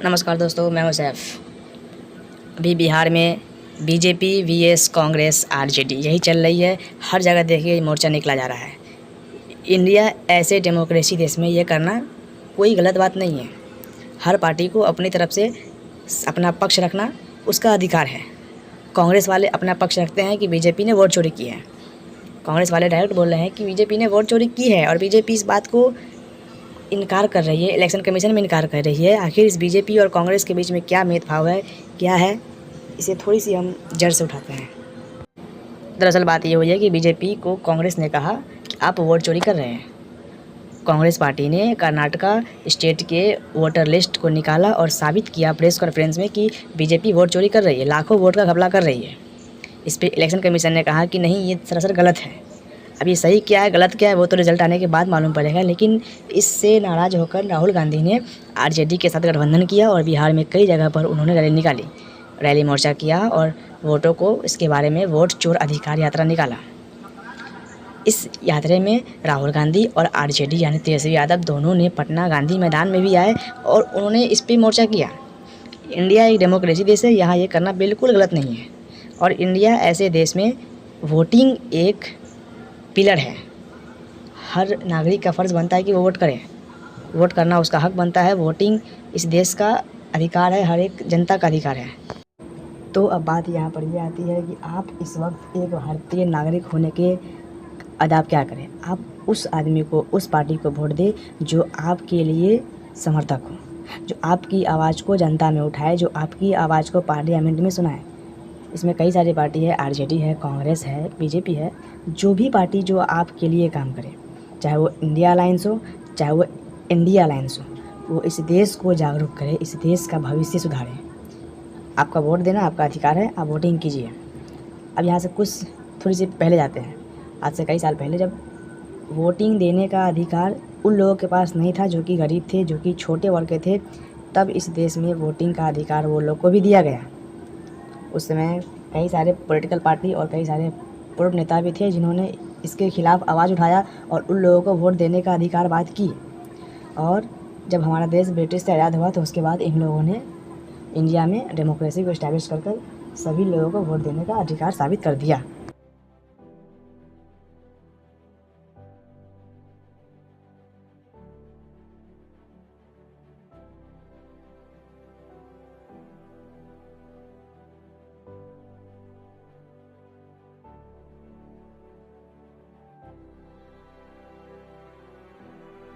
नमस्कार दोस्तों, मैं हूं सैफ। अभी बिहार में बीजेपी वीएस कांग्रेस आरजेडी यही चल रही है। हर जगह देखिए मोर्चा निकला जा रहा है। इंडिया ऐसे डेमोक्रेसी देश में ये करना कोई गलत बात नहीं है। हर पार्टी को अपनी तरफ से अपना पक्ष रखना उसका अधिकार है। कांग्रेस वाले अपना पक्ष रखते हैं कि बीजेपी ने वोट चोरी की है। कांग्रेस वाले डायरेक्ट बोल रहे हैं कि बीजेपी ने वोट चोरी की है और बीजेपी इस बात को इनकार कर रही है, इलेक्शन कमीशन में इनकार कर रही है। आखिर इस बीजेपी और कांग्रेस के बीच में क्या भेदभाव है, क्या है, इसे थोड़ी सी हम जड़ से उठाते हैं। दरअसल बात ये हुई है कि बीजेपी को कांग्रेस ने कहा कि आप वोट चोरी कर रहे हैं। कांग्रेस पार्टी ने कर्नाटका स्टेट के वोटर लिस्ट को निकाला और साबित किया प्रेस कॉन्फ्रेंस में कि बीजेपी वोट चोरी कर रही है, लाखों वोट का घपला कर रही है। इस पर इलेक्शन कमीशन ने कहा कि नहीं, ये सरासर गलत है। अब ये सही क्या है गलत क्या है वो तो रिजल्ट आने के बाद मालूम पड़ेगा। लेकिन इससे नाराज़ होकर राहुल गांधी ने आरजेडी के साथ गठबंधन किया और बिहार में कई जगह पर उन्होंने रैली निकाली, रैली मोर्चा किया और वोटों को इसके बारे में वोट चोर अधिकार यात्रा निकाला। इस यात्रा में राहुल गांधी और आरजेडी यानी तेजस्वी यादव दोनों ने पटना गांधी मैदान में भी आए और उन्होंने इस पर मोर्चा किया। इंडिया एक डेमोक्रेसी देश है, यहाँ ये करना बिल्कुल गलत नहीं है। और इंडिया ऐसे देश में वोटिंग एक पिलर है। हर नागरिक का फ़र्ज़ बनता है कि वो वोट करे। वोट करना उसका हक बनता है। वोटिंग इस देश का अधिकार है, हर एक जनता का अधिकार है। तो अब बात यहाँ पर ये आती है कि आप इस वक्त एक भारतीय नागरिक होने के आदाब क्या करें। आप उस आदमी को, उस पार्टी को वोट दें जो आपके लिए समर्थक हो, जो आपकी आवाज़ को जनता में उठाए, जो आपकी आवाज़ को पार्लियामेंट में सुनाए। इसमें कई सारी पार्टी है, आरजेडी है, कांग्रेस है, बीजेपी है। जो भी पार्टी जो आपके लिए काम करे, चाहे वो इंडिया अलायंस हो, चाहे वो इंडिया अलायंस हो, वो इस देश को जागरूक करे, इस देश का भविष्य सुधारे। आपका वोट देना आपका अधिकार है, आप वोटिंग कीजिए। अब यहाँ से कुछ थोड़ी सी पहले जाते हैं। आज से कई साल पहले जब वोटिंग देने का अधिकार उन लोगों के पास नहीं था जो कि गरीब थे, जो कि छोटे वर्ग के थे, तब इस देश में वोटिंग का अधिकार वो लोग को भी दिया गया। उस समय कई सारे पॉलिटिकल पार्टी और कई सारे पूर्व नेता भी थे जिन्होंने इसके खिलाफ आवाज़ उठाया और उन लोगों को वोट देने का अधिकार बात की। और जब हमारा देश ब्रिटिश से आज़ाद हुआ तो उसके बाद इन लोगों ने इंडिया में डेमोक्रेसी को इस्टेब्लिश कर सभी लोगों को वोट देने का अधिकार साबित कर दिया।